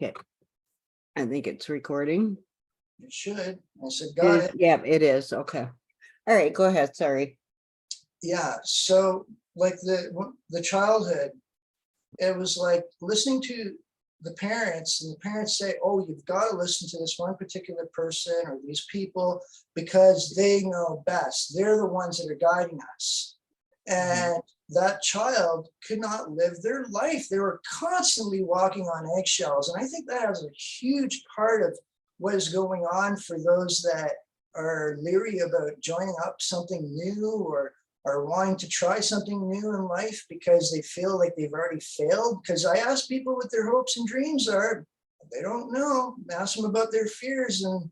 Okay. I think it's recording. It should. I said, got it. Yeah, it is. Okay. All right, go ahead. Sorry. Yeah. So like the childhood, it was like listening to the parents, and the parents say, oh, you've got to listen to this one particular person or these people because they know best. They're the ones that are guiding us. And that child could not live their life. They were constantly walking on eggshells. And I think that has a huge part of what is going on for those that are leery about joining up something new or are wanting to try something new in life because they feel like they've already failed. Because I ask people what their hopes and dreams are. They don't know. I ask them about their fears and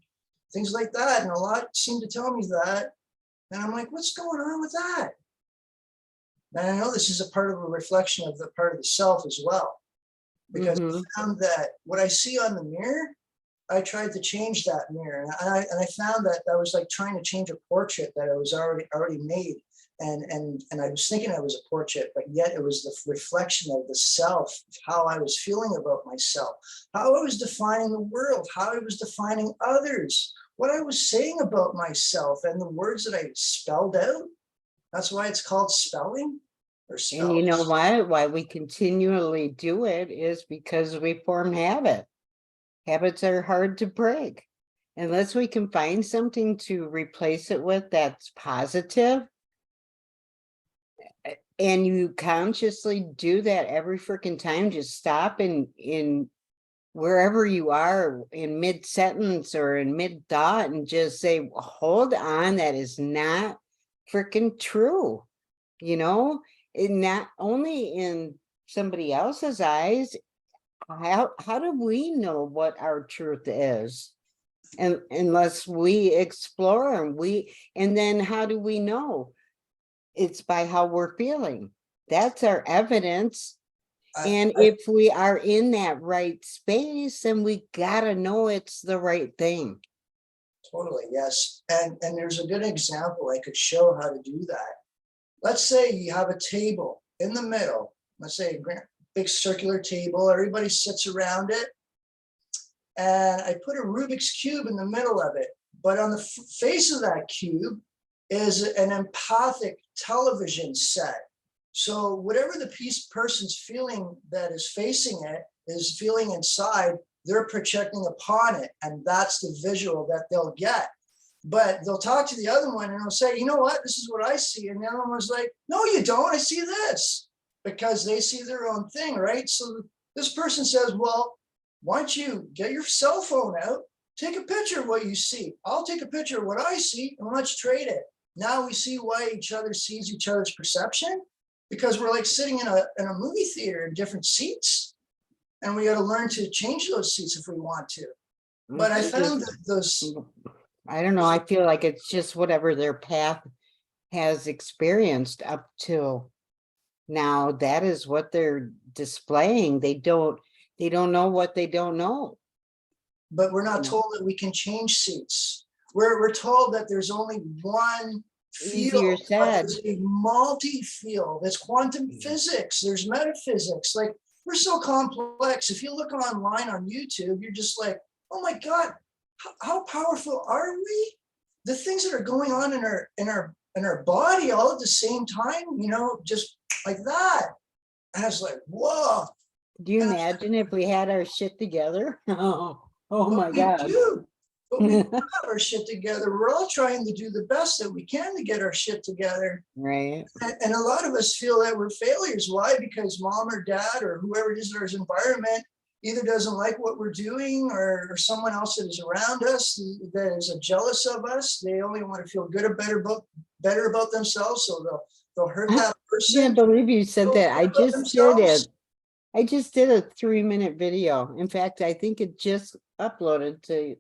things like that. And a lot seem to tell me that. And I'm like, what's going on with that? And I know this is a part of a reflection of the part of the self as well, because I found that what I see on the mirror, I tried to change that mirror. And I found that I was like trying to change a portrait that I was already made. And I was thinking I was a portrait, but yet it was the reflection of the self, how I was feeling about myself, how I was defining the world, how I was defining others, what I was saying about myself and the words that I spelled out. That's why it's called spelling or spells. And you know why we continually do it is because we form habit. Habits are hard to break. Unless we can find something to replace it with that's positive, and you consciously do that every freaking time, just stop in wherever you are in mid-sentence or in mid-thought and just say, hold on, that is not freaking true. You know, and not only in somebody else's eyes, how do we know what our truth is? And unless we explore and then how do we know? It's by how we're feeling. That's our evidence. And if we are in that right space, then we gotta know it's the right thing. Totally, yes. And there's a good example I could show how to do that. Let's say you have a table in the middle. Let's say a big circular table. Everybody sits around it. And I put a Rubik's Cube in the middle of it. But on the face of that cube is an empathic television set. So whatever the person's feeling that is facing it is feeling inside, they're projecting upon it. And that's the visual that they'll get. But they'll talk to the other one and they'll say, you know what, this is what I see. And the other one's like, no, you don't, I see this. Because they see their own thing, right? So this person says, well, why don't you get your cell phone out, take a picture of what you see. I'll take a picture of what I see and let's trade it. Now we see why each other sees each other's perception, because we're like sitting in a movie theater in different seats. And we got to learn to change those seats if we want to. But I found that those... I don't know. I feel like it's just whatever their path has experienced up till now. That is what they're displaying. They don't know what they don't know. But we're not told that we can change seats. We're told that there's only one Easier field. said. There's a multi-field. There's quantum physics. There's metaphysics. Like, we're so complex. If you look online on YouTube, you're just like, oh my God, how powerful are we? The things that are going on in our body all at the same time, you know, just like that. And I was like, whoa. Do you imagine if we had our shit together? Oh my God. But we have our shit together. We're all trying to do the best that we can to get our shit together. Right. And a lot of us feel that we're failures. Why? Because mom or dad or whoever it is in our environment either doesn't like what we're doing, or someone else that is around us that is jealous of us. They only want to feel good or better about themselves, so they'll hurt that person. I can't believe you said that. I just did it. I just did a 3-minute video. In fact, I think it just uploaded to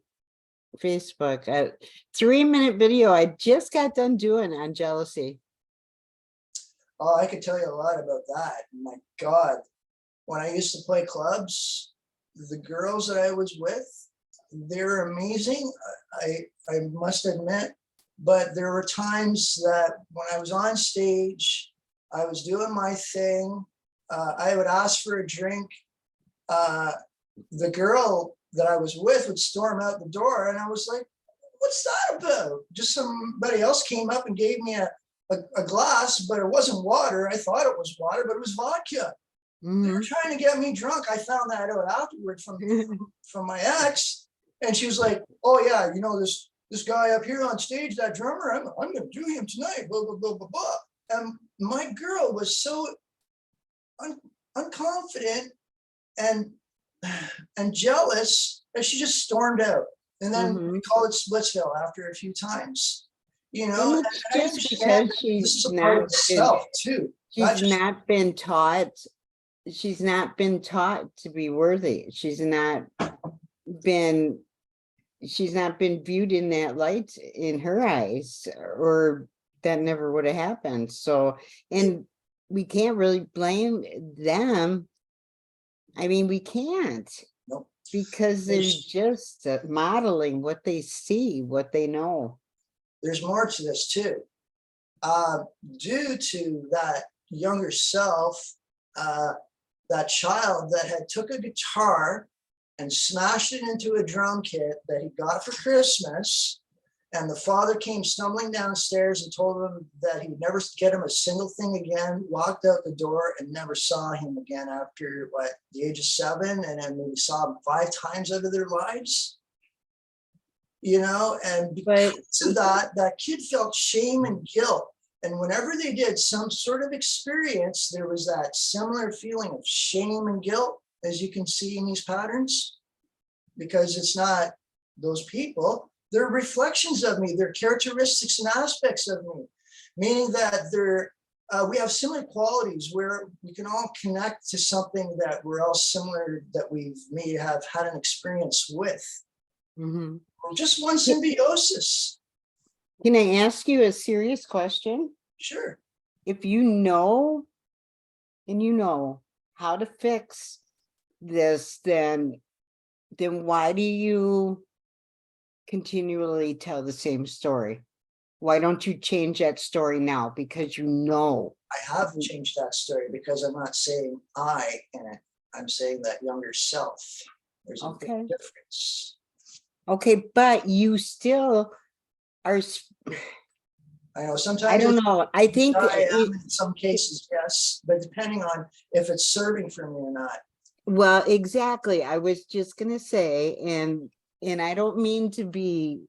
Facebook. A 3-minute video I just got done doing on jealousy. Oh, I could tell you a lot about that. My God. When I used to play clubs, the girls that I was with, they were amazing, I must admit. But there were times that when I was on stage, I was doing my thing, I would ask for a drink. the girl that I was with would storm out the door, and I was like, what's that about? Just somebody else came up and gave me a glass, but it wasn't water. I thought it was water, but it was vodka. They were trying to get me drunk. I found that out afterward from my ex, and she was like, "Oh yeah, you know this guy up here on stage, that drummer. I'm going to do him tonight." Blah blah blah blah blah. And my girl was so unconfident and jealous that she just stormed out. And then we called it Splitsville after a few times. You know, And and it's I just understand because this is a part of self too. she's not been taught, she's not been taught to be worthy. Been, she's not been viewed in that light in her eyes, or that never would have happened. So, and we can't really blame them. I mean, we can't, Nope. because they're just modeling what they see, what they know. There's more to this too. Due to that younger self, that child that had took a guitar and smashed it into a drum kit that he got for Christmas, and the father came stumbling downstairs and told him that he'd never get him a single thing again, walked out the door and never saw him again after the age of 7, and then we saw him 5 times out of their lives. You know, and because of that kid felt shame and guilt. And whenever they did some sort of experience, there was that similar feeling of shame and guilt, as you can see in these patterns, because it's not those people, they're reflections of me, they're characteristics and aspects of me, meaning that we have similar qualities where we can all connect to something that we're all similar, that we may have had an experience with. Just one symbiosis. Can I ask you a serious question? Sure. If you know, and you know how to fix this, then why do you continually tell the same story? Why don't you change that story now? Because you know. I have changed that story, because I'm not saying I in it. I'm saying that younger self. There's a big difference. Okay, but you still are. I know sometimes I don't know. I think in some cases, yes, but depending on if it's serving for me or not. Well, exactly. I was just gonna say, and I don't mean to be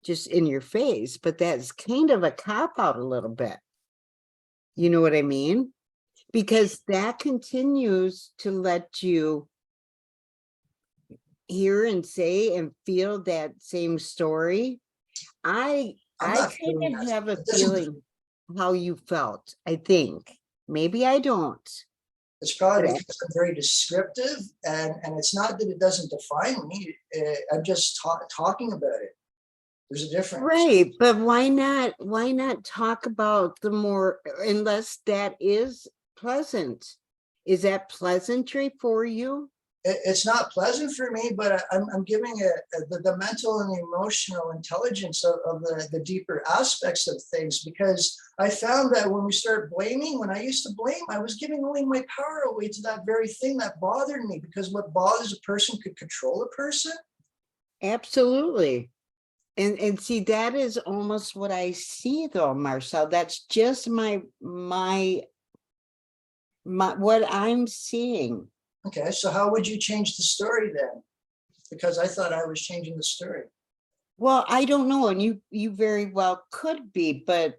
just in your face, but that's kind of a cop out a little bit. You know what I mean? Because that continues to let you hear and say and feel that same story. I kind of have a feeling how you felt, I think. Maybe I don't. It's probably because I'm very descriptive, and it's not that it doesn't define me. I'm just talking about it. There's a difference. Right, but why not talk about the more, unless that is pleasant? Is that pleasantry for you? It's not pleasant for me, but I'm giving it the mental and the emotional intelligence of the deeper aspects of things, because I found that when we start blaming, when I used to blame, I was giving away my power away to that very thing that bothered me, because what bothers a person could control a person. Absolutely. And see, that is almost what I see though, Marcel. That's just my what I'm seeing. Okay, so how would you change the story then? Because I thought I was changing the story. Well, I don't know, and you very well could be, but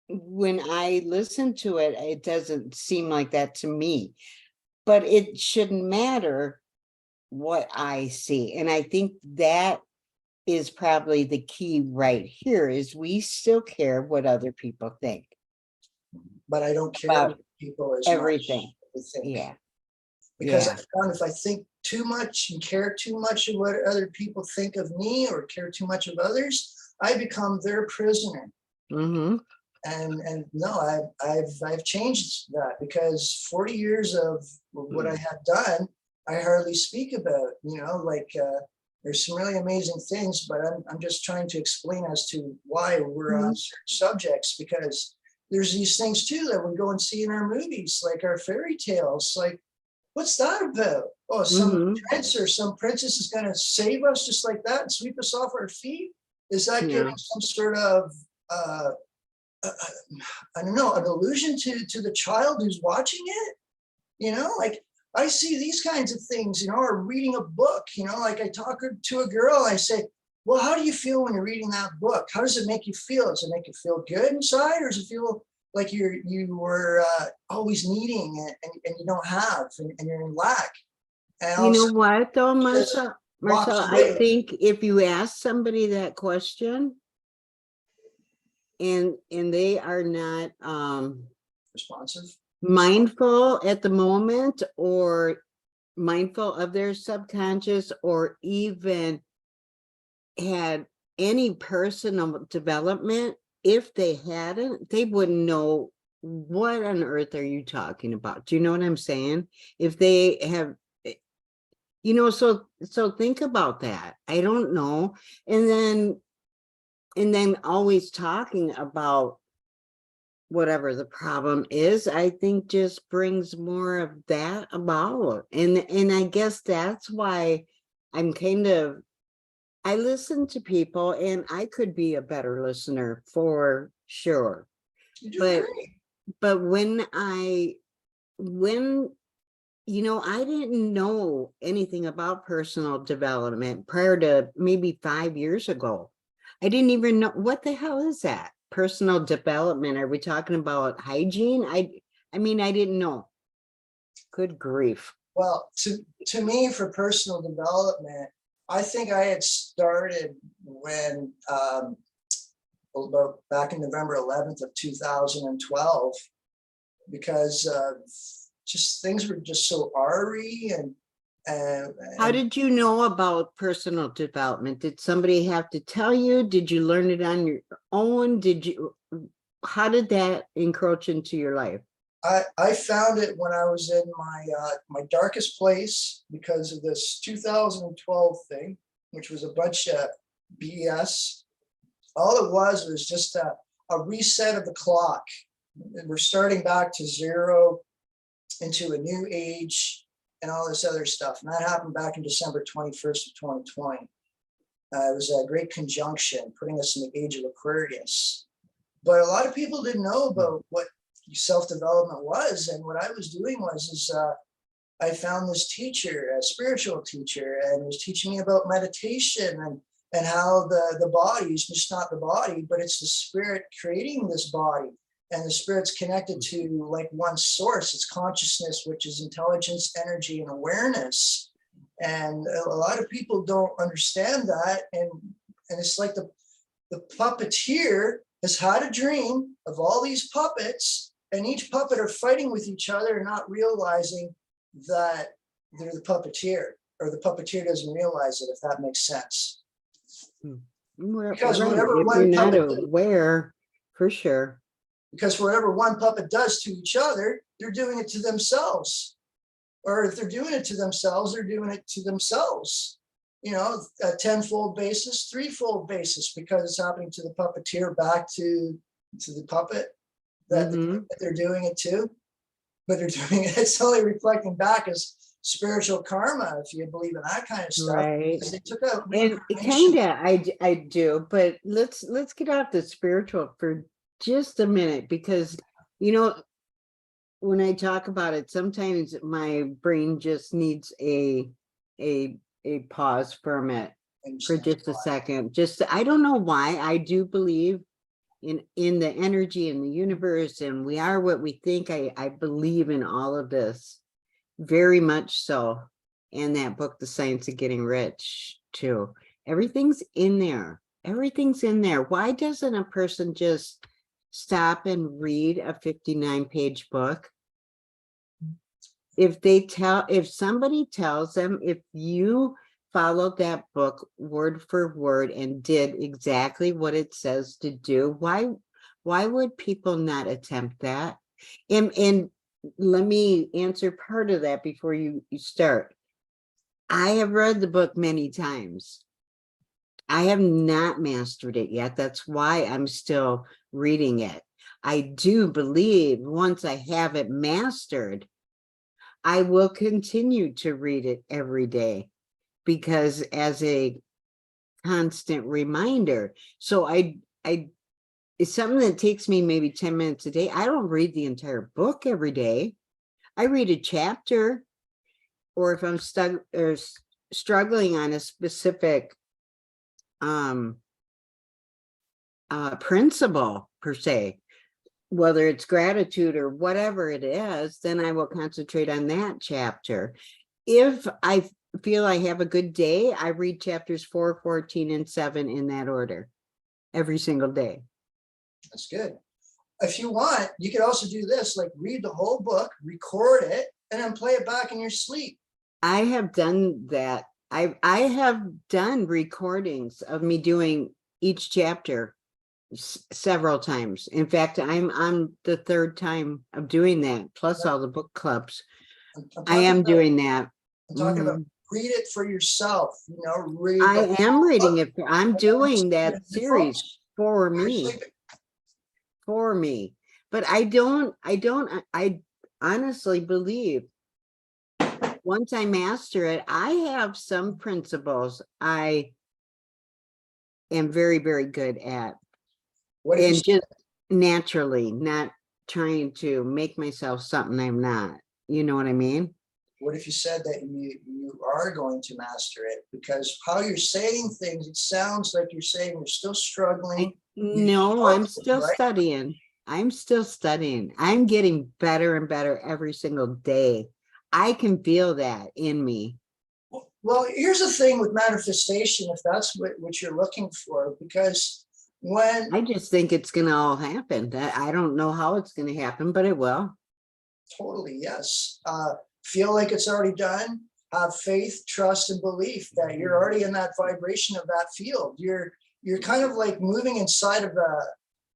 when I listen to it, it doesn't seem like that to me. But it shouldn't matter what I see. And I think that is probably the key right here, is we still care what other people think. But I don't care about what people as everything. Much as they think. Yeah. Because I found if I think too much and care too much of what other people think of me, or care too much of others, I become their prisoner. And no, I've changed that, because 40 years of what I had done, I hardly speak about. You know, like there's some really amazing things, but I'm just trying to explain as to why we're on certain subjects, because there's these things too that we go and see in our movies, like our fairy tales, like What's that about? Oh, some Mm-hmm. prince or some princess is going to save us just like that and sweep us off our feet? Is that Yeah. giving some sort of, uh, uh, I don't know, an illusion to the child who's watching it? You know, like I see these kinds of things, you know, or reading a book, you know, like I talk to a girl, I say, well, how do you feel when you're reading that book? How does it make you feel? Does it make you feel good inside, or does it feel like you were always needing it and you don't have, and you're in lack? And You know also what though, just Marcel, walks I away. think if you ask somebody that question and they are not Responsive. mindful at the moment, or mindful of their subconscious, or even had any personal development, if they hadn't, they wouldn't know what on earth are you talking about. Do you know what I'm saying? If they have, you know, so think about that. I don't know. And then always talking about whatever the problem is, I think just brings more of that about. And I guess that's why I'm kind of, I listen to people, and I could be a better listener for sure. You do But great. when you know, I didn't know anything about personal development prior to maybe 5 years ago. I didn't even know what the hell is that personal development. Are we talking about hygiene? I mean, I didn't know. Good grief. Well, to me, for personal development, I think I had started when about back in November 11th of 2012, because just things were just so ary How and did you know about personal development? Did somebody have to tell you? Did you learn it on your own? How did that encroach into your life? I found it when I was in my darkest place because of this 2012 thing, which was a bunch of BS. All it was just a reset of the clock. We're starting back to zero into a new age and all this other stuff. And that happened back in December 21st of 2020. It was a great conjunction, putting us in the age of Aquarius. But a lot of people didn't know about what self-development was. And what I was doing was I found this teacher, a spiritual teacher, and was teaching me about meditation and how the body is just not the body, but it's the spirit creating this body. And the spirit's connected to like one source, it's consciousness, which is intelligence, energy, and awareness. And a lot of people don't understand that. And it's like the puppeteer has had a dream of all these puppets, and each puppet are fighting with each other and not realizing that they're the puppeteer, or the puppeteer doesn't realize it, if that makes sense. Because Right. whatever If you're one not puppet aware, for sure. because whatever one puppet does to each other, they're doing it to themselves. Or if they're doing it to themselves, they're doing it to themselves. You know, a tenfold basis, threefold basis, because it's happening to the puppeteer back to the puppet that they're doing it to. But they're doing it, it's only reflecting back as spiritual karma, if you believe in that kind of stuff. Right. Because they took out And reincarnation. kind of, I do, but let's get off the spiritual for just a minute, because, you know, when I talk about it, sometimes my brain just needs a pause from it for just a second. Just, I don't know why. I do believe in the energy in the universe, and we are what we think. I believe in all of this very much so. And that book, The Science of Getting Rich, too. Everything's in there. Everything's in there. Why doesn't a person just stop and read a 59-page book? If somebody tells them, if you followed that book word for word and did exactly what it says to do, why would people not attempt that? And let me answer part of that before you start. I have read the book many times. I have not mastered it yet. That's why I'm still reading it. I do believe once I have it mastered, I will continue to read it every day because as a constant reminder. So it's something that takes me maybe 10 minutes a day. I don't read the entire book every day. I read a chapter, or if I'm stuck or struggling on a specific principle per se, whether it's gratitude or whatever it is, then I will concentrate on that chapter. If I feel I have a good day, I read chapters 4, 14, and 7 in that order every single day. That's good. If you want, you could also do this, like read the whole book, record it, and then play it back in your sleep. I have done that. I have done recordings of me doing each chapter several times. In fact, I'm on the third time of doing that, plus all the book clubs. I am doing that. I'm talking about read it for yourself, read. I am reading it. I'm doing that series for me. But I honestly believe once I master it, I have some principles I am very, very good at. And just naturally, not trying to make myself something I'm not. You know what I mean? What if you said that you are going to master it? Because how you're saying things, it sounds like you're saying you're still struggling. No, I'm still studying. I'm still studying. I'm getting better and better every single day. I can feel that in me. Well, here's the thing with manifestation, if that's what you're looking for, because when I just think it's going to all happen. That I don't know how it's going to happen, but it will. Totally, yes. Feel like it's already done. Have faith, trust, and belief that you're already in that vibration of that field. You're kind of like moving inside of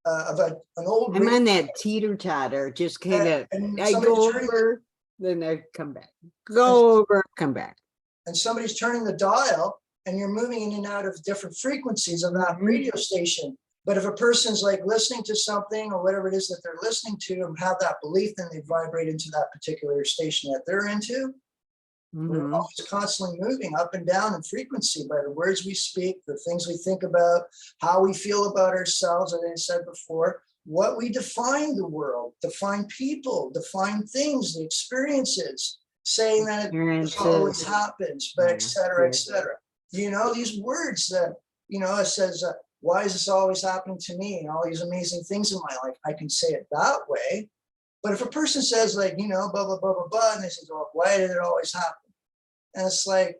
an old. I'm on that teeter-totter, just kind of. I go over, then I come back. Go over, come back. And somebody's turning the dial, and you're moving in and out of different frequencies of that radio station. But if a person's like listening to something or whatever it is that they're listening to and have that belief, then they vibrate into that particular station that they're into. We're always constantly moving up and down in frequency by the words we speak, the things we think about, how we feel about ourselves, as I said before, what we define the world, define people, define things, the experiences, saying that it always happens, but et cetera, et cetera. These words that, it says, why is this always happening to me? And all these amazing things in my life. I can say it that way. But if a person says like, blah, blah, blah, blah, blah, and they say, well, why did it always happen? And it's like,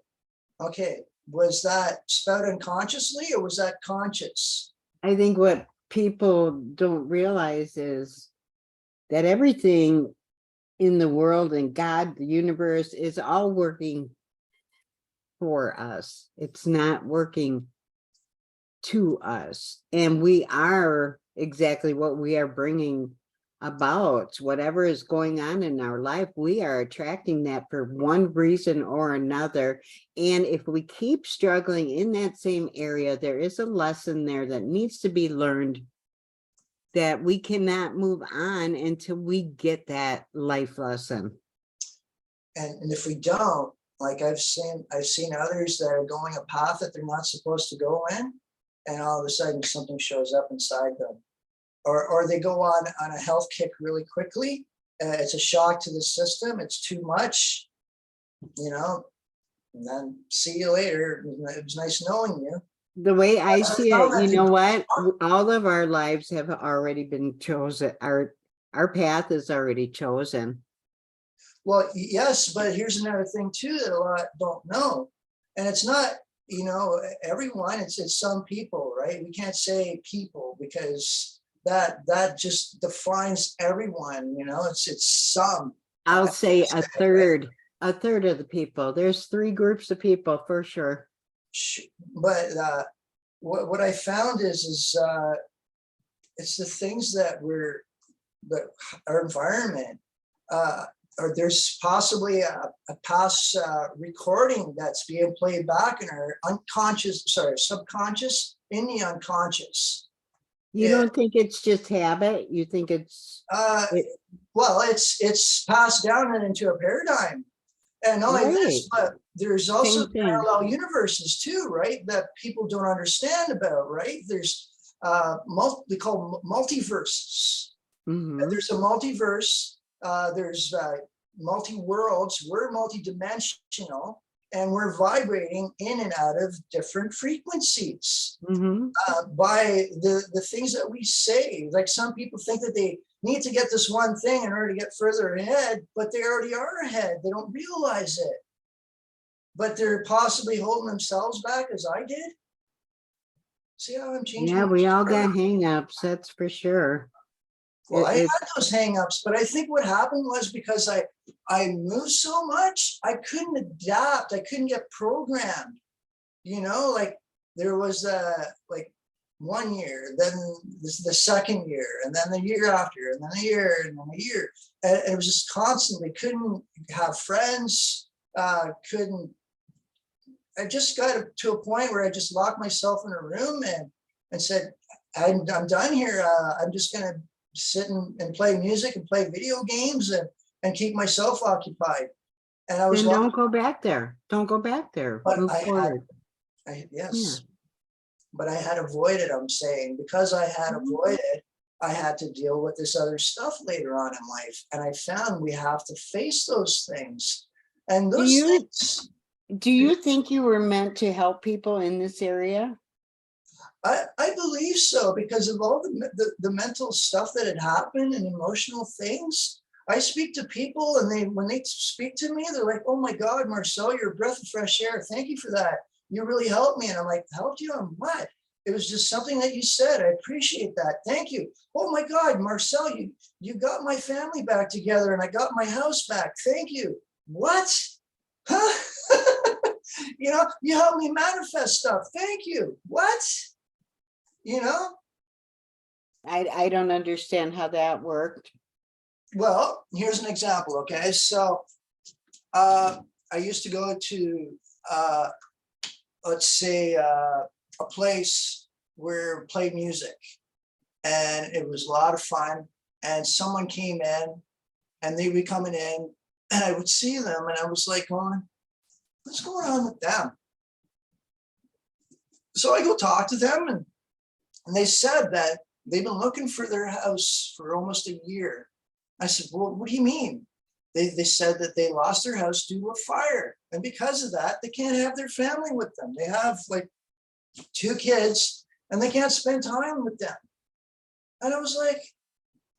okay, was that spout unconsciously or was that conscious? I think what people don't realize is that everything in the world and God, the universe, is all working for us. It's not working to us. And we are exactly what we are bringing about. Whatever is going on in our life, we are attracting that for one reason or another. And if we keep struggling in that same area, there is a lesson there that needs to be learned, that we cannot move on until we get that life lesson. And if we don't, like I've seen others that are going a path that they're not supposed to go in, and all of a sudden something shows up inside them. Or they go on a health kick really quickly. It's a shock to the system. It's too much, and then see you later. It was nice knowing you. The way I see it, you know what? All of our lives have already been chosen. Our path is already chosen. Well, yes, but here's another thing too that a lot don't know. And it's not, everyone, it's some people, right? We can't say people because that just defines everyone, it's some. I'll say a third of the people. There's 3 groups of people for sure. But what I found is it's the things that our environment, or there's possibly a past recording that's being played back in our subconscious, in the unconscious. You don't think it's just habit? You think it's Uh, it, well, it's passed down and into a paradigm. And not only right? this, but there's also Same thing. parallel universes too, right? That people don't understand about, right? There's they call multiverses. Hmm. There's a multiverse. There's multi-worlds. We're multi-dimensional, and we're vibrating in and out of different frequencies Hmm. by the things that we say. Like some people think that they need to get this one thing in order to get further ahead, but they already are ahead. They don't realize it, but they're possibly holding themselves back, as I did. See how I'm changing Yeah, my we all story? got hang-ups, that's for sure. Well, I It had those hangups, but I think what happened was because I moved so much, I couldn't adapt. I couldn't get programmed. Like there was like 1 year, then the second year, and then the year after, and then a year, and then a year, and it was just constantly couldn't have friends. Couldn't. I just got to a point where I just locked myself in a room and said, I'm done here. I'm just gonna sit and play music and play video games and keep myself occupied. And I was Then locked, don't go back there. Don't go back there. but Move forward. Yeah. yes, but I had avoided, I'm saying, because I had Mhm. avoided, I had to deal with this other stuff later on in life. And I found we have to face those things. And Do those you things, do you think you were meant to help people in this area? I believe so, because of all the mental stuff that had happened and emotional things. I speak to people and when they speak to me, they're like, oh my God, Marcel, you're a breath of fresh air. Thank you for that. You really helped me. And I'm like, helped you on what? It was just something that you said. I appreciate that. Thank you. Oh my God, Marcel, you got my family back together and I got my house back. Thank you. What? Huh? You helped me manifest stuff. Thank you. What? You know, I don't understand how that worked. well, here's an example. Okay. So I used to go to, let's say, a place where play music, and it was a lot of fun. And someone came in and they were coming in, and I would see them, and I was like, going, what's going on with them? So I go talk to them, and they said that they've been looking for their house for almost a year. I said, well, what do you mean? They said that they lost their house due to a fire. And because of that, they can't have their family with them. They have like 2 kids and they can't spend time with them. And I was like,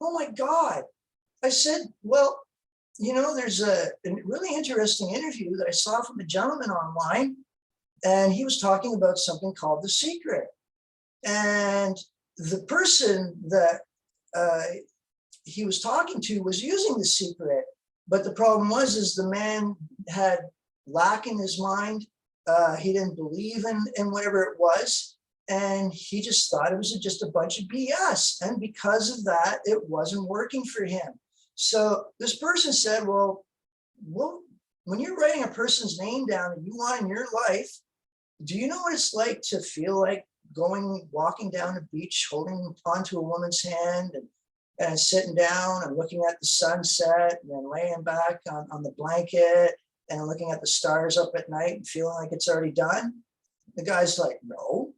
oh my God. I said, well, there's a really interesting interview that I saw from a gentleman online, and he was talking about something called The Secret. And the person that uh, he was talking to was using The Secret, but the problem is the man had lack in his mind. He didn't believe in whatever it was, and he just thought it was just a bunch of BS. And because of that, it wasn't working for him. So this person said, well, when you're writing a person's name down that you want in your life, do you know what it's like to feel like walking down the beach, holding onto a woman's hand and sitting down and looking at the sunset and then laying back on the blanket and looking at the stars up at night and feeling like it's already done? The guy's like, no.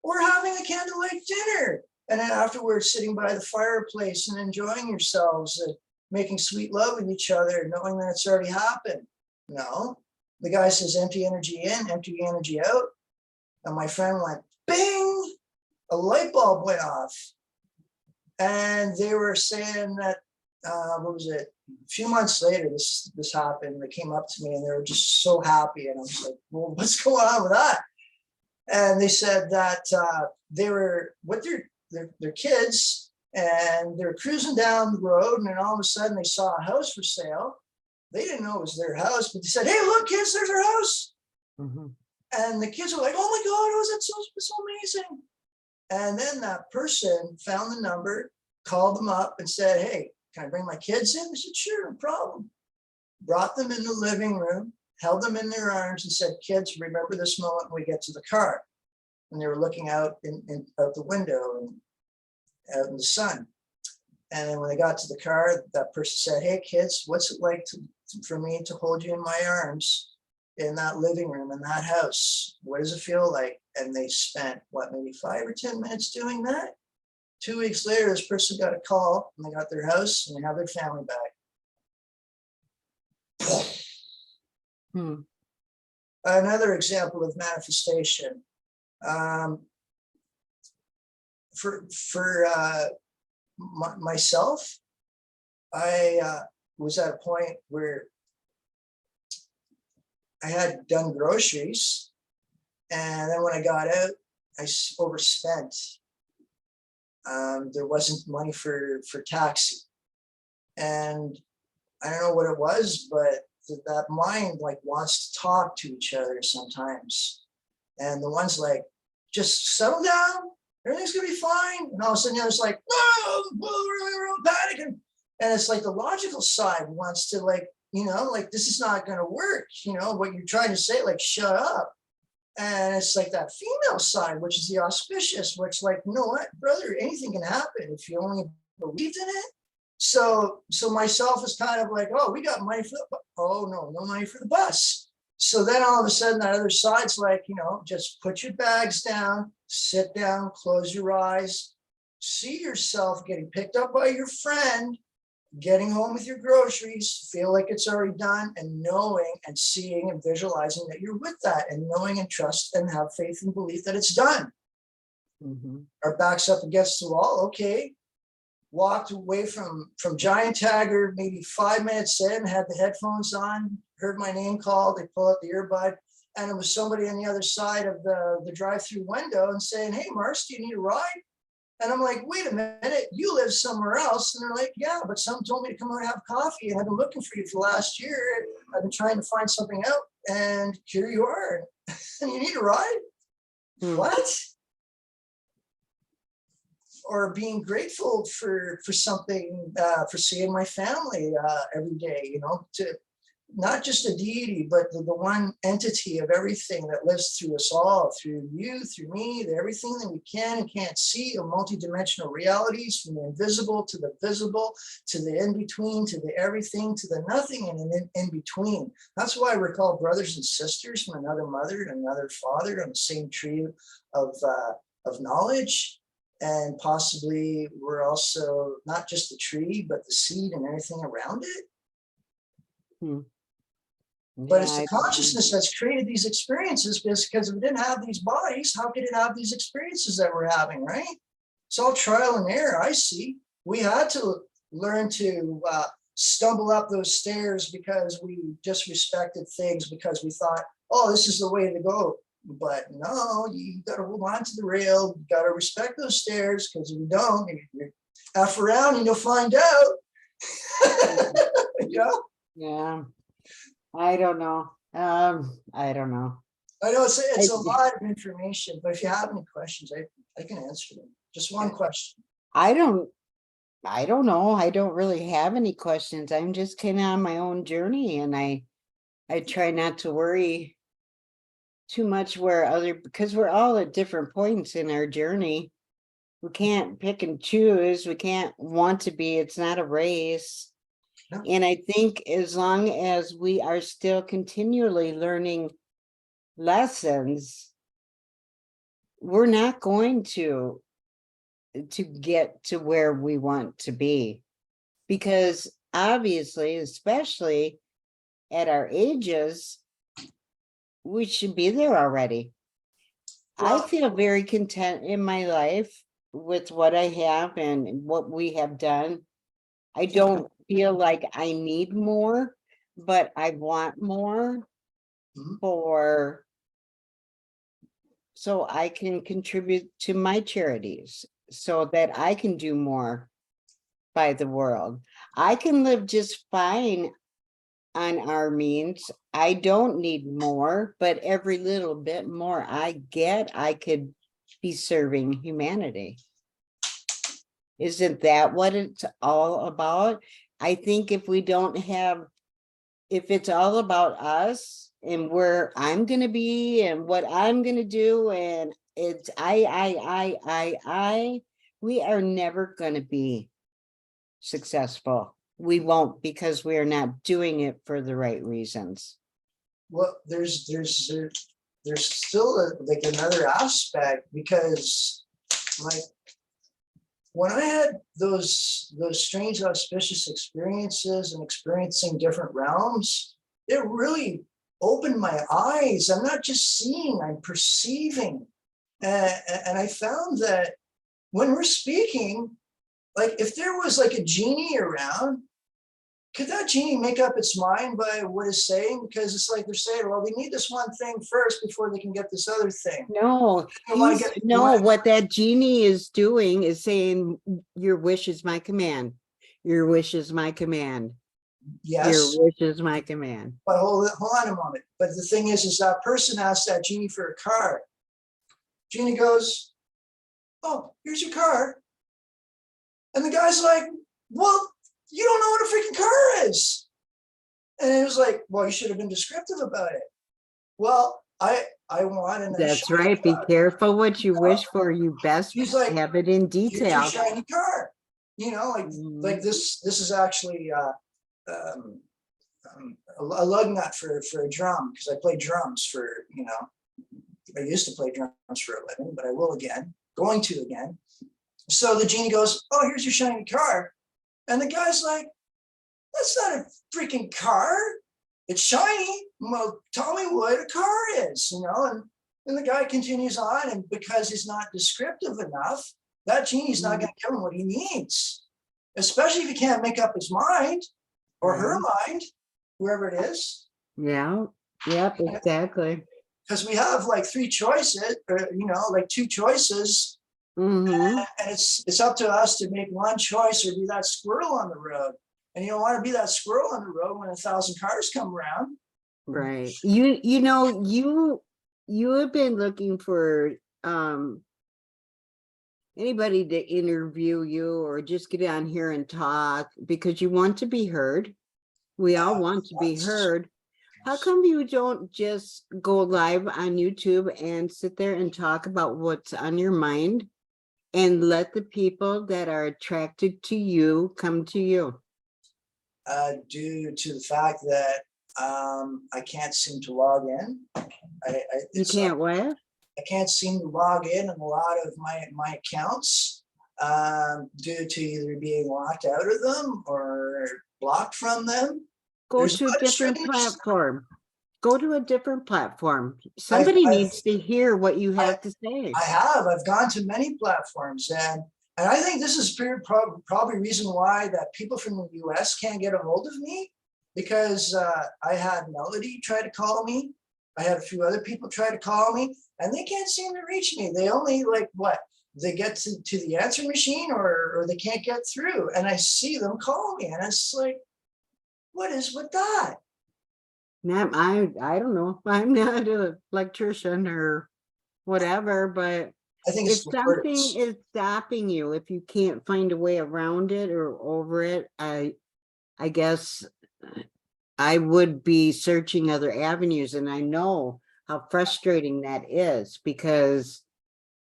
Or having a candlelight dinner and then afterwards sitting by the fireplace and enjoying yourselves and making sweet love with each other, knowing that it's already happened. No. The guy says empty energy in, empty energy out. And my friend went, bing, a light bulb went off. And they were saying that, what was it? A few months later, this happened. They came up to me and they were just so happy. And I was like, well, what's going on with that? And they said that they were with their kids and they were cruising down the road. And then all of a sudden they saw a house for sale. They didn't know it was their house, but they said, hey, look, kids, there's our house. Mm-hmm. And the kids were like, oh my God, was that so amazing? And then that person found the number, called them up and said, hey, can I bring my kids in? They said, sure, no problem. Brought them in the living room, held them in their arms and said, kids, remember this moment when we get to the car. And they were looking out out the window. And out in the sun. And then when they got to the car, that person said, "Hey kids, what's it like for me to hold you in my arms in that living room, in that house? What does it feel like?" And they spent, what, maybe 5 or 10 minutes doing that. 2 weeks later, this person got a call and they got their house and they have their family back. Hmm. Another example of manifestation. For myself, I was at a point where I had done groceries, and then when I got out, I overspent. There wasn't money for taxi, and I don't know what it was, but that mind like wants to talk to each other sometimes, and the one's like, "Just settle down, everything's gonna be fine," and all of a sudden the other's like, "No, we're panicking," and it's like the logical side wants to, like, like, this is not gonna work, what you're trying to say, like, shut up. And it's like that female side, which is the auspicious, which, like, you know what, brother, anything can happen if you only believed in it. So myself is kind of like, "Oh, we got money for the oh no money for the bus." So then all of a sudden that other side's like, just put your bags down, sit down, close your eyes, see yourself getting picked up by your friend, getting home with your groceries, feel like it's already done, and knowing and seeing and visualizing that you're with that, and knowing and trust and have faith and belief that it's done. Mhm. Our backs up against the wall. Okay. Walked away from Giant Tiger, maybe 5 minutes in, had the headphones on, heard my name called. They pull out the earbud, and it was somebody on the other side of the drive-through window and saying, "Hey, Mars, do you need a ride?" And I'm like, "Wait a minute, you live somewhere else?" And they're like, "Yeah, but someone told me to come out and have coffee, and I've been looking for you for the last year. I've been trying to find something out, and here you are, and you need a ride?" Hmm. What? Or being grateful for something, for seeing my family every day, to not just a deity, but the one entity of everything that lives through us all, through you, through me, everything that we can and can't see, of multidimensional realities, from the invisible to the visible, to the in-between, to the everything, to the nothing, and in between. That's why we're called brothers and sisters from another mother and another father on the same tree of knowledge. And possibly we're also not just the tree, but the seed and everything around it. Hmm. But Yeah, it's the consciousness that's created these experiences, because if we didn't have these bodies, how could it have these experiences that we're having, right? It's all trial and error, I see. We had to learn to stumble up those stairs because we just respected things, because we thought, "Oh, this is the way to go." But no, you got to hold on to the rail. You got to respect those stairs, because if you don't, you F around and you'll find out. Yeah. yeah. I don't know. I don't know. I know it's I, a lot of information, but if you have any questions, I can answer them. Just one question. I don't know. I don't really have any questions. I'm just kind of on my own journey, and I try not to worry too much because we're all at different points in our journey. We can't pick and choose. We can't want to be. It's not a race. No. And I think as long as we are still continually learning lessons, we're not going to get to where we want to be, because obviously, especially at our ages, we should be there already. I Well, feel very content in my life with what I have and what we have done. I don't feel like I need more, but I want more mhm. for so I can contribute to my charities, so that I can do more by the world. I can live just fine on our means. I don't need more, but every little bit more I get, I could be serving humanity. Isn't that what it's all about? I think if it's all about us and where I'm going to be and what I'm going to do, and it's I, we are never going to be successful. We won't, because we are not doing it for the right reasons. Well, there's still like another aspect, because like when I had those strange auspicious experiences and experiencing different realms, it really opened my eyes. I'm not just seeing, I'm perceiving. And I found that when we're speaking, like if there was like a genie around, could that genie make up its mind by what it's saying? Because it's like they're saying, well, we need this one thing first before they can get this other thing. No, what that genie is doing is saying, your wish is my command. Your wish is my command. Yes. Your wish is my command. But hold on a moment. But the thing is that person asked that genie for a car. Genie goes, oh, here's your car. And the guy's like, well, you don't know what a freaking car is. And it was like, well, you should have been descriptive about it. Well, I want an That's right. Be careful what you wish for. You best like, have it in detail. Here's your shiny car. You know, like this is actually a lug nut for a drum, because I play drums for, you know, I used to play drums for a living, but I will again, going to again. So the genie goes, oh, here's your shiny car. And the guy's like, that's not a freaking car. It's shiny. Well, tell me what a car is, you know? And the guy continues on, and because he's not descriptive enough, that genie's not going to give him what he needs, especially if he can't make up his mind or her mind, whoever it is. Yeah. Yep. Exactly. Because we have like three choices, or, you know, like two choices. And it's up to us to make one choice or be that squirrel on the road. And you don't want to be that squirrel on the road when 1,000 cars come around. Right. You know, you have been looking for anybody to interview you or just get on here and talk because you want to be heard. We all want to be heard. How come you don't just go live on YouTube and sit there and talk about what's on your mind and let the people that are attracted to you come to you? Due to the fact that I can't seem to log in. You can't what? I can't seem to log in a lot of my accounts due to either being locked out of them or blocked from them. Go to a different platform. Go to a different platform. Somebody needs to hear what you have to say. I've gone to many platforms, and I think this is probably reason why that people from the US can't get a hold of me, because I had Melody try to call me. I had a few other people try to call me, and they can't seem to reach me. They only they get to the answer machine, or they can't get through. And I see them call me, and it's like, what is with that? I don't know. I'm not an electrician or whatever, but I think if something is stopping you, if you can't find a way around it or over it, I guess I would be searching other avenues. And I know how frustrating that is, because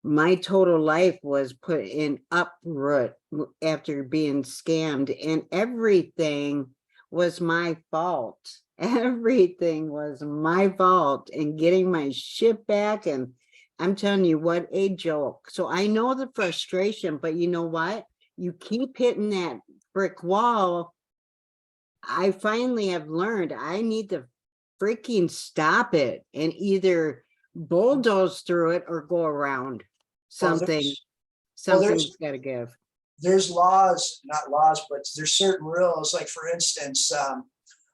my total life was put in uproot after being scammed, and everything was my fault. Everything was my fault, and getting my shit back. And I'm telling you, what a joke. So I know the frustration, but you know what? You keep hitting that brick wall. I finally have learned I need to freaking stop it and either bulldoze through it or go around. Something's got to give. There's laws, not laws, but there's certain rules. Like, for instance,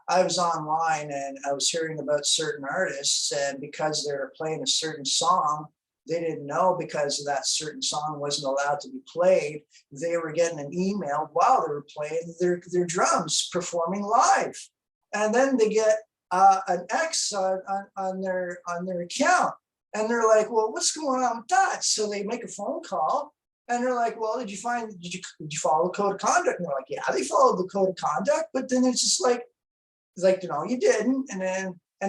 I was online and I was hearing about certain artists, and because they were playing a certain song, they didn't know, because that certain song wasn't allowed to be played, they were getting an email while they were playing their drums performing live. And then they get an X on their account. And they're like, well, what's going on with that? So they make a phone call, and they're like, well, did you follow the code of conduct? And they're like, yeah, they followed the code of conduct. But then it's just like, no, you didn't. And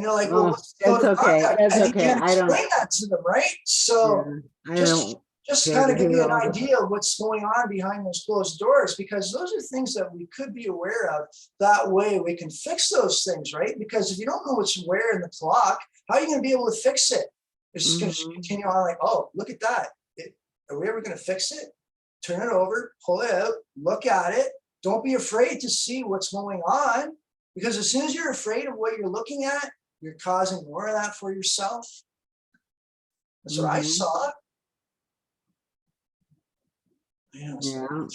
they're like, well, what's the code of conduct? That's and okay. You can't explain that to them, right? So I don't just Yeah, kind of give you an yeah. idea of what's going on behind those closed doors, because those are things that we could be aware of. That way we can fix those things, right? Because if you don't know what's where in the clock, how are you going to be able to fix it? It's just going to continue on like, oh, look at that. Are we ever going to fix it? Turn it over, pull it out, look at it. Don't be afraid to see what's going on, because as soon as you're afraid of what you're looking at, you're causing more of that for yourself. That's what I saw. You know, so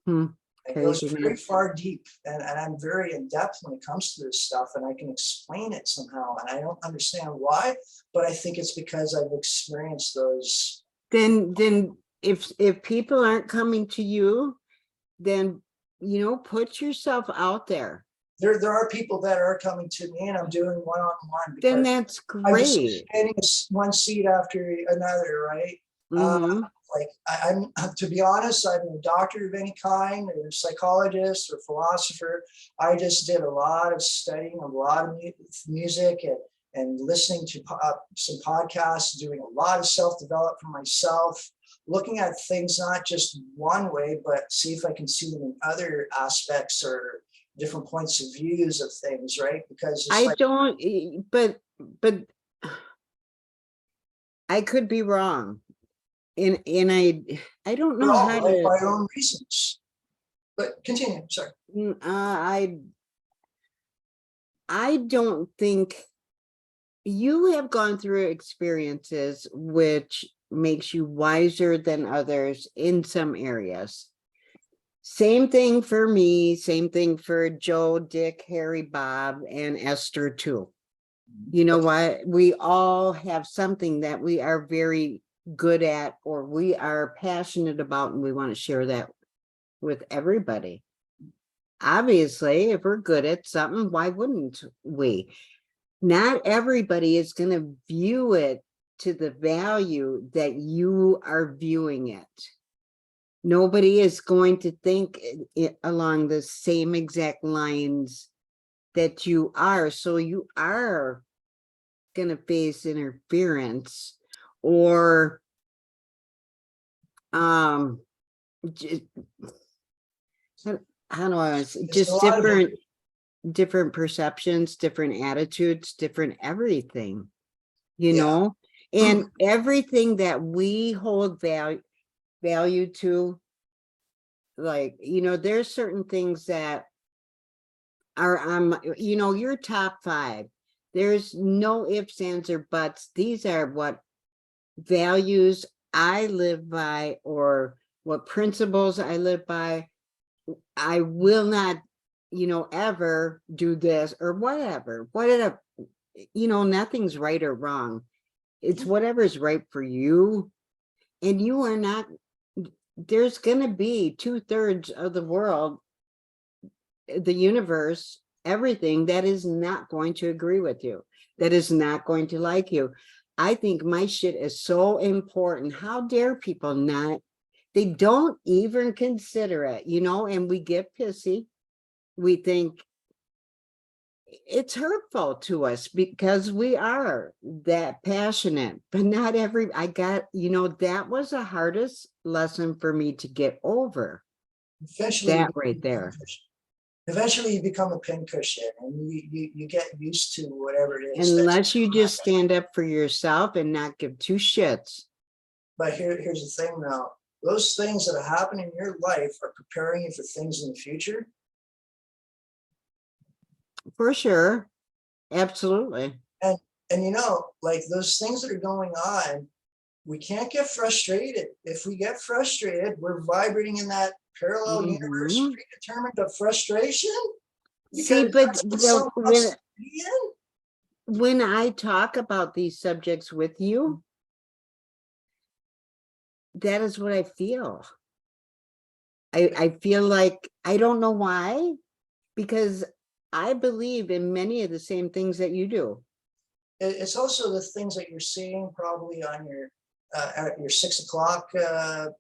Yeah. it goes Crazy. very far deep, and I'm very in depth when it comes to this stuff, and I can explain it somehow, and I don't understand why, but I think it's because I've experienced those. Then if people aren't coming to you, then put yourself out there. There are people that are coming to me, and I'm doing one-on-one. Then that's I'm just great. getting one seat after another, right? Like I'm, to be honest, I'm a doctor of any kind, or a psychologist or philosopher. I just did a lot of studying, a lot of music, and listening to some podcasts, doing a lot of self-development for myself, looking at things not just one way, but see if I can see them in other aspects or different points of views of things, right? Because it's I don't, but I could be wrong. And I don't know how right to, by our own reasons. But continue, sorry. I don't think you have gone through experiences which makes you wiser than others in some areas. Same thing for me, same thing for Joe, Dick, Harry, Bob, and Esther too. You know what? We all have something that we are very good at, or we are passionate about, and we want to share that with everybody. Obviously, if we're good at something, why wouldn't we? Not everybody is going to view it to the value that you are viewing it. Nobody is going to think it along the same exact lines that you are. So you are going to face interference, or just, how do I say, just different perceptions, different attitudes, different everything, and everything that we hold value to, like, there's certain things that are on, your top 5. There's no ifs, ands, or buts. These are what values I live by, or what principles I live by. I will not, ever do this or whatever, nothing's right or wrong. It's whatever's right for you. And you are not, there's going to be 2/3 of the world, the universe, everything that is not going to agree with you, that is not going to like you. I think my shit is so important. How dare people not? They don't even consider it, and we get pissy. We think it's hurtful to us because we are that passionate, but not every, that was the hardest lesson for me to get over. Eventually, that right there. Eventually you become a pincushion, and you get used to whatever it is. Unless you just stand up for yourself and not give 2 shits. But here's the thing now. Those things that are happening in your life are preparing you for things in the future. For sure. Absolutely. And like those things that are going on, we can't get frustrated. If we get frustrated, we're vibrating in that parallel universe predetermined of frustration. See, but when I talk about these subjects with you, that is what I feel. I feel like, I don't know why, because I believe in many of the same things that you do. It's also the things that you're seeing probably on your at your 6 o'clock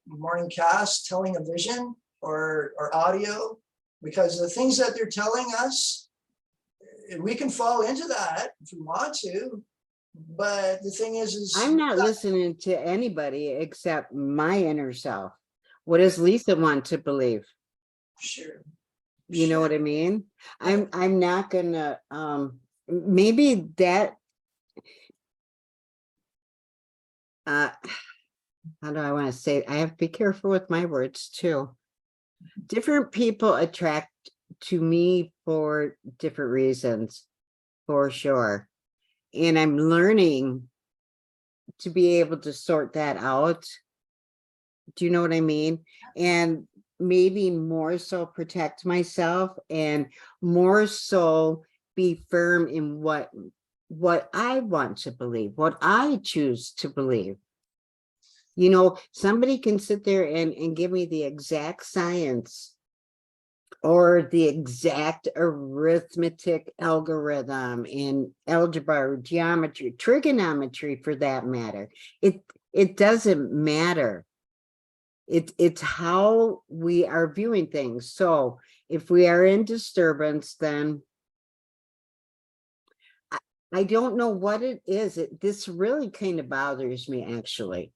morning cast, telling a vision or audio, because the things that they're telling us, we can fall into that if we want to. But the thing is I'm not listening to anybody except my inner self. What does Lisa want to believe? sure, You know what I mean? I'm not gonna maybe that how do I want to say it? I have to be careful with my words too. Different people attract to me for different reasons, for sure. And I'm learning to be able to sort that out. Do you know what I mean? And maybe more so protect myself and more so be firm in what I want to believe, what I choose to believe. You know, somebody can sit there and give me the exact science or the exact arithmetic algorithm in algebra or geometry, trigonometry for that matter. It doesn't matter. It's how we are viewing things. So if we are in disturbance, then I don't know what it is. This really kind of bothers me, actually,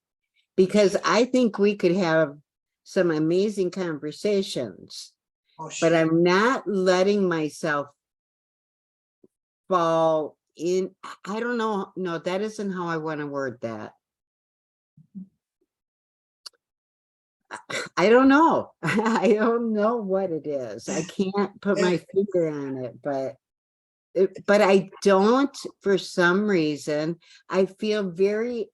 because I think we could have some amazing conversations, oh, but sure. I'm not letting myself fall in. I don't know. No, that isn't how I want to word that. I don't know. I don't know what it is. I can't put my finger on it, but I don't, for some reason, I feel very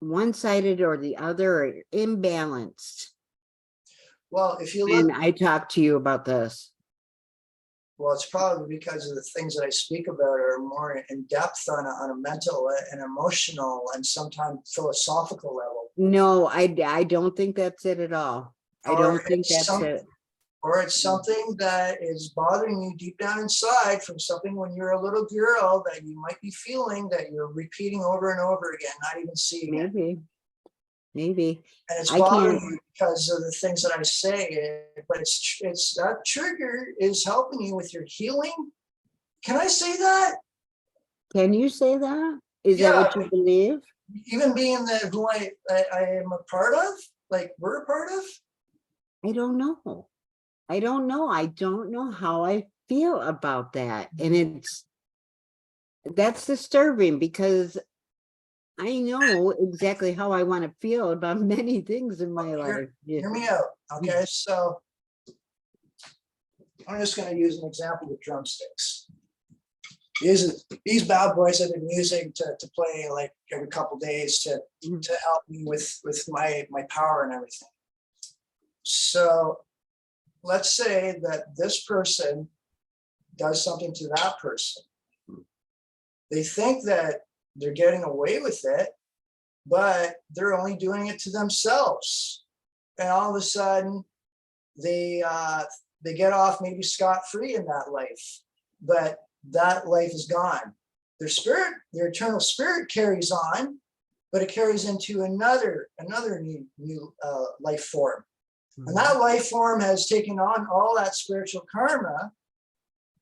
one-sided or the other, or imbalanced Well, if you look, when I talk to you about this. well, it's probably because of the things that I speak about are more in depth on a mental and emotional and sometimes philosophical level. No, I don't think that's it at all. I Or don't think it's that's some, it. or it's something that is bothering you deep down inside from something when you're a little girl that you might be feeling that you're repeating over and over again, not even seeing it. Maybe And it's I bothering can't. you because of the things that I say. But it's that trigger is helping you with your healing. Can I say that? Can you say that? Is that Yeah, what you believe? even being the who I am a part of, like we're a part of. I don't know. I don't know. I don't know how I feel about that. And that's disturbing because I know exactly how I want to feel about many things in my life. Yeah. Hear me out. Okay, so I'm just going to use an example with drumsticks. These bad boys I've been using to play like every couple days to help me with my power and everything. So let's say that this person does something to that person. They think that they're getting away with it, but they're only doing it to themselves. And all of a sudden, they get off maybe scot-free in that life, but that life is gone. Their spirit, their eternal spirit carries on, but it carries into another new life form. And that life form has taken on all that spiritual karma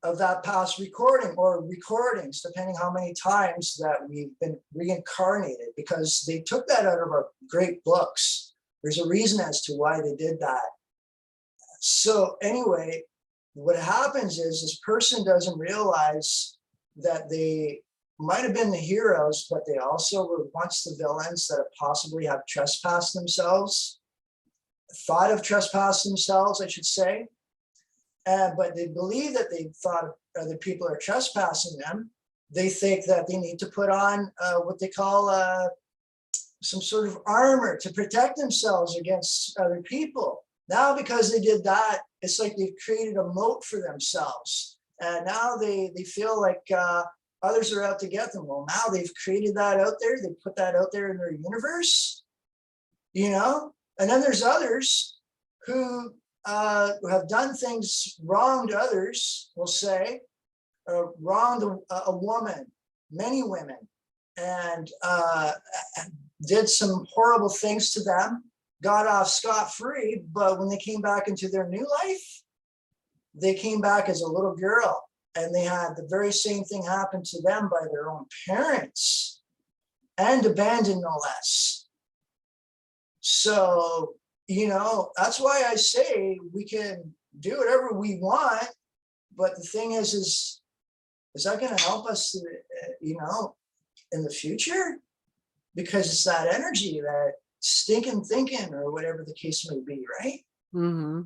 of that past recording or recordings, depending how many times that we've been reincarnated, because they took that out of our great books. There's a reason as to why they did that. So anyway, what happens is this person doesn't realize that they might have been the heroes, but they also were once the villains that have possibly have trespassed themselves, thought of trespass themselves, I should say. But they believe that they thought other people are trespassing them. They think that they need to put on what they call some sort of armor to protect themselves against other people. Now, because they did that, it's like they've created a moat for themselves. And now they feel like others are out to get them. Well, now they've created that out there. They put that out there in their universe, you know? And then there's others who have done things wrong to others, we'll say, wronged a woman, many women, and did some horrible things to them, got off scot-free, but when they came back into their new life, they came back as a little girl and they had the very same thing happen to them by their own parents, and abandoned no less. So, that's why I say we can do whatever we want, but the thing is that going to help us, in the future? Because it's that energy, that stinking thinking, or whatever the case may be, right? Mm-hmm.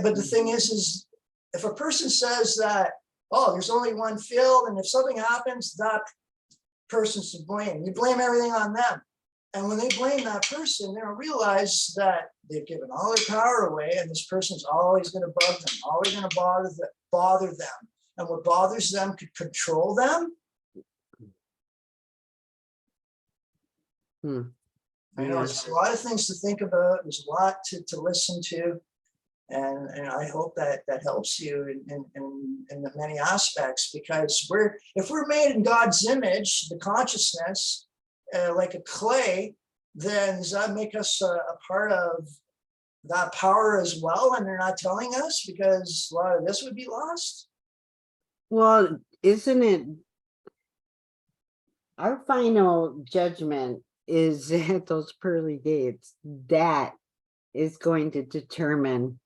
But the thing is if a person says that, oh, there's only one field, and if something happens, that person's to blame. You blame everything on them. And when they blame that person, they don't realize that they've given all their power away, and this person's always going to bug them, always going to bother them. And what bothers them could control them. I know there's a lot of things to think about. There's a lot to listen to. And I hope that helps you in the many aspects, because if we're made in God's image, the consciousness, like a clay, then does that make us a part of that power as well? And they're not telling us, because a lot of this would be lost. Well, isn't it our final judgment is at those pearly gates? That is going to determine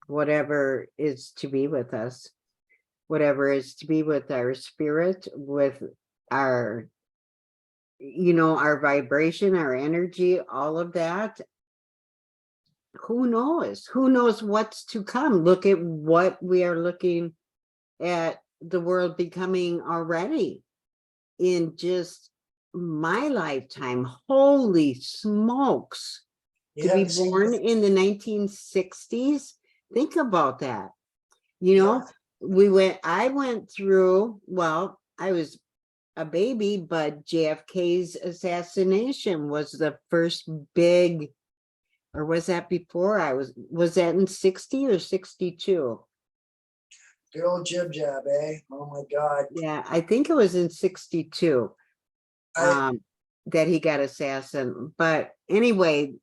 whatever is to be with us, whatever is to be with our spirit, with our, our vibration, our energy, all of that. Who knows? Who knows what's to come? Look at what we are looking at the world becoming already in just my lifetime. Holy smokes. To be born in the 1960s. Think about that. I went through, well, I was a baby, but JFK's assassination was the first big, or was that before was that in 60 or 62? Good old jib jab, eh? Oh my God. Yeah, I think it was in 62 that he got assassinated. But anyway,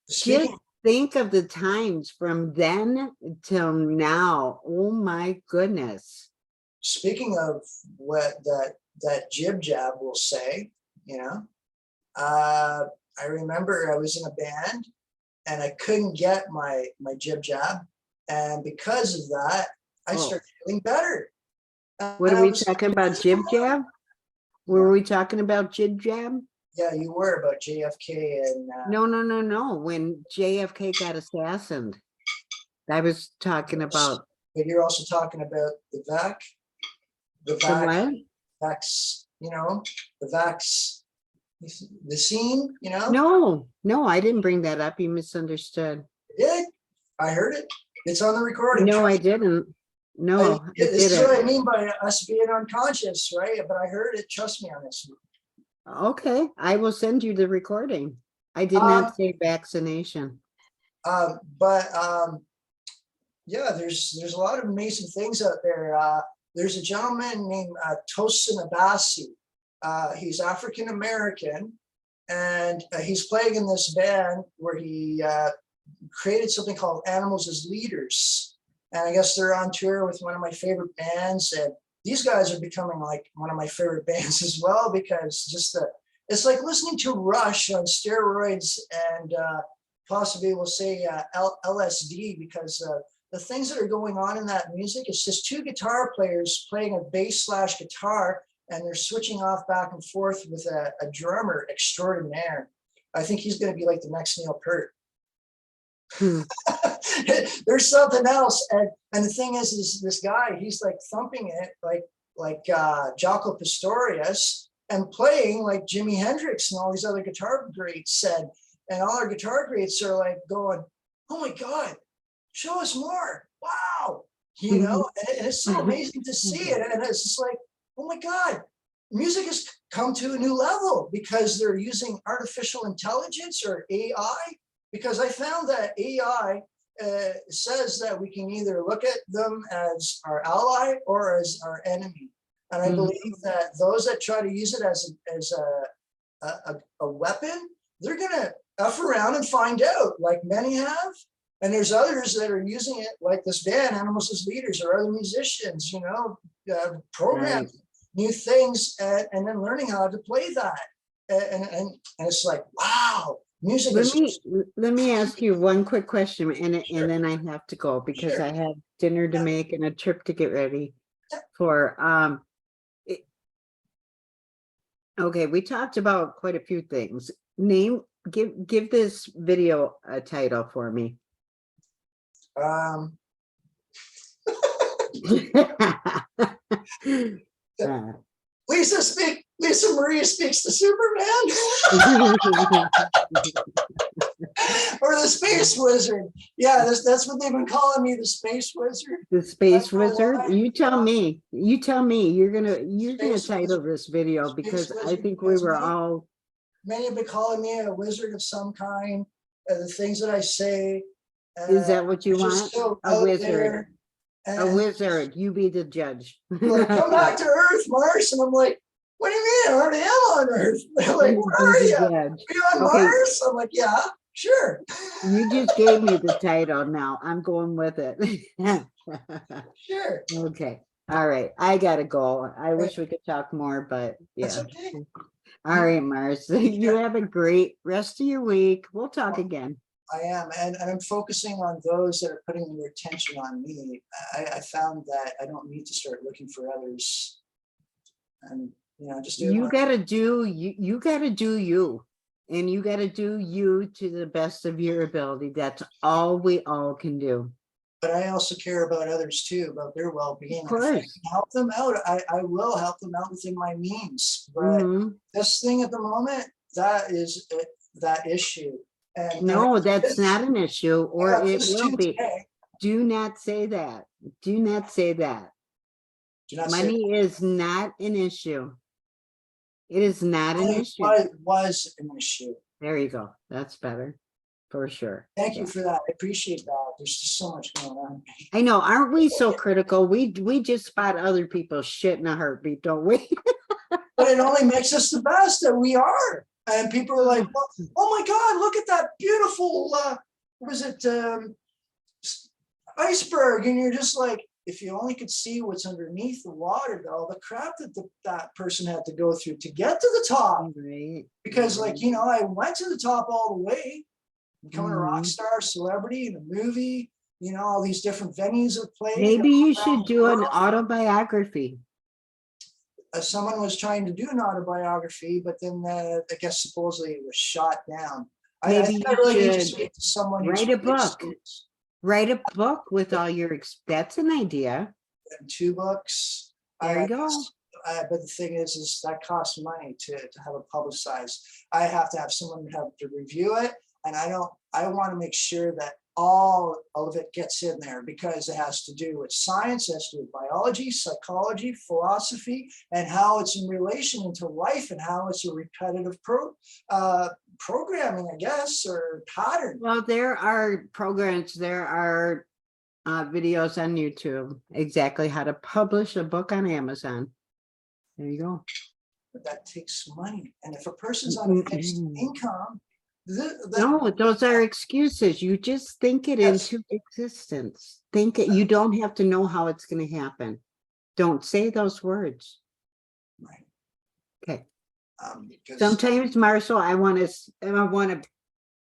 just think of the times from then till now. Oh my goodness. Speaking of what that jib jab will say, I remember I was in a band and I couldn't get my jib jab, and because of that, I started feeling better. What are we talking about? Jib jab? Were we talking about jib jab? Yeah, you were, about JFK and no. When JFK got assassinated, I was talking about. But you're also talking about the vax, the scene. No, I didn't bring that up. You misunderstood. You did? I heard it. It's on the recording. No, I didn't. No, this is what I mean by us being unconscious, right? But I heard it. Trust me on this. Okay, I will send you the recording. I did not say vaccination. Yeah, there's a lot of amazing things out there. There's a gentleman named Tosin Abasi. He's African American, and he's playing in this band where he created something called Animals as Leaders. And I guess they're on tour with one of my favorite bands, and these guys are becoming like one of my favorite bands as well, because it's like listening to Rush on steroids, and possibly we'll say LSD, because the things that are going on in that music, it's just two guitar players playing a bass/guitar, and they're switching off back and forth with a drummer extraordinaire. I think he's going to be like the next Neil Peart. There's something else, and the thing is this guy, he's like thumping it like Jaco Pastorius, and playing like Jimi Hendrix and all these other guitar greats said, and all our guitar greats are like going, "Oh my God, show us more! Wow!" And it's so amazing to see it, and it's just like, oh my God, music has come to a new level because they're using artificial intelligence, or AI. Because I found that AI says that we can either look at them as our ally or as our enemy. And I believe that those that try to use it as a weapon, they're going to F around and find out, like many have. And there's others that are using it, like this band, Animals as Leaders, or other musicians, you know, programming new things and then learning how to play that. And it's like, wow, music is Let me ask you one quick question, and then I have to go because I have dinner to make and a trip to get ready for. Okay, we talked about quite a few things. Give this video a title for me. Lisa Maria speaks to Superman. Or the Space Wizard. Yeah, that's what they've been calling me, the Space Wizard. The Space Wizard. You tell me. You tell me. You're gonna title this video because I think we were all. Many have been calling me a wizard of some kind. The things that I say. Is that what you want? So a wizard. A wizard. You be the judge. Like, come back to Earth, Mars, and I'm like, what do you mean? I already am on Earth. They're like, where are you? Are you on Mars? I'm like, yeah, sure. You just gave me the title. Now I'm going with it. Sure. Okay. All right. I gotta go. I wish we could talk more, but yeah. That's okay. All right, Mars. You have a great rest of your week. We'll talk again. I am, and I'm focusing on those that are putting their attention on me. I found that I don't need to start looking for others, and you know, just you gotta do you gotta do you, and you gotta do you to the best of your ability. That's all we all can do. But I also care about others too, about their well-being. Of course. If I can help them out, I will help them out within my means. But this thing at the moment, that is that issue. And no, that's not an issue, or it will be. Do not say that. Do not say that. Money is not an issue. It is not an issue. It was an issue. There you go. That's better. For sure. Thank you for that. I appreciate that. There's just so much going on. I know. Aren't we so critical? We just spot other people's shit in a heartbeat, don't we? But it only makes us the best that we are. And people are like, oh my God, look at that beautiful, iceberg. And you're just like, if you only could see what's underneath the water, all the crap that that person had to go through to get to the top. Right. Because like, you know, I went to the top all the way, becoming a rock star, celebrity in a movie, you know, all these different venues of play. Maybe you should do an autobiography. Someone was trying to do an autobiography, but then I guess supposedly it was shot down. Maybe I really need to speak to someone. Write a book. Write a book with all your. That's an idea. And 2 books. There you go. But the thing is that costs money to have it publicized. I have to have someone have to review it, and I want to make sure that all of it gets in there because it has to do with science, it has to do with biology, psychology, philosophy, and how it's in relation into life and how it's a repetitive programming, I guess, or pattern. Well, there are programs, there are videos on YouTube, exactly how to publish a book on Amazon. There you go. But that takes money. And if a person's on a fixed income, no, those are excuses. You just think it into existence. Think it. You don't have to know how it's going to happen. Don't say those words. Right. Okay. Sometimes, Marcel, I want to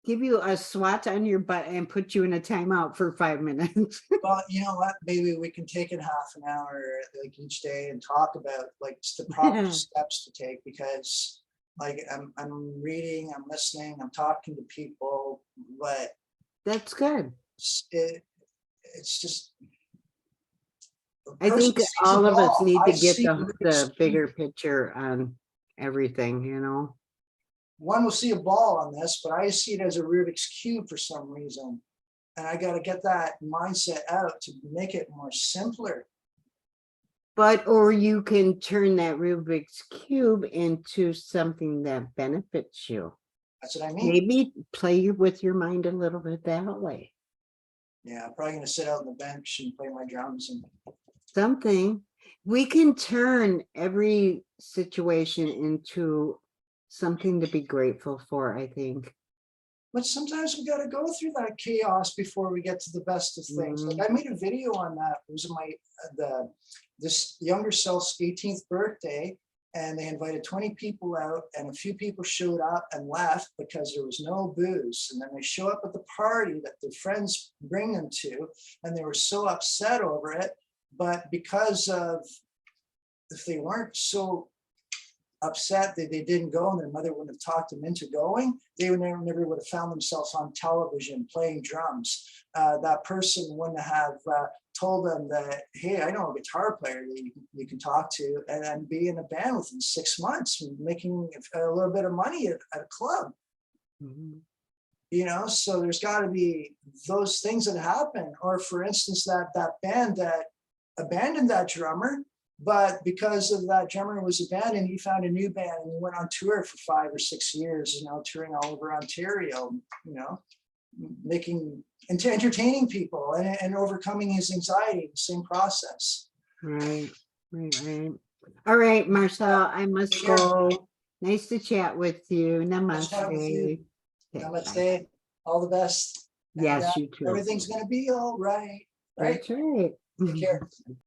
give you a swat on your butt and put you in a timeout for 5 minutes. Well, you know what? Maybe we can take it half an hour like each day and talk about like the proper steps to take because. Like I'm reading, I'm listening, I'm talking to people, but that's good. It's just. I think all of us need to get the bigger picture on everything, you know. One will see a ball on this, but I see it as a Rubik's Cube for some reason. And I got to get that mindset out to make it more simpler. But, or you can turn that Rubik's Cube into something that benefits you. That's what I mean. Maybe play with your mind a little bit that way. Yeah, I'm probably going to sit out on the bench and play my drums. And something. We can turn every situation into something to be grateful for, I think. but sometimes we got to go through that chaos before we get to the best of things. Like I made a video on that. It was this younger self's 18th birthday, and they invited 20 people out, and a few people showed up and left because there was no booze. And then they show up at the party that their friends bring them to, and they were so upset over it. But because of, if they weren't so upset that they didn't go and their mother wouldn't have talked them into going, they would never would have found themselves on television playing drums. That person wouldn't have told them that, hey, I know a guitar player that you can talk to, and then be in a band within 6 months, making a little bit of money at a club. You know, so there's got to be those things that happen. Or for instance, that band that abandoned that drummer, but because of that drummer was abandoned, he found a new band and he went on tour for 5 or 6 years, you know, touring all over Ontario, you know, entertaining people and overcoming his anxiety, the same process. Right. All right, Marcel, I must Sure. go. Nice to chat with you. Nice to chat with you. Okay, Namaste. bye. All the best. Yes, And, you too. everything's going to be all right. Right? That's right. Take care.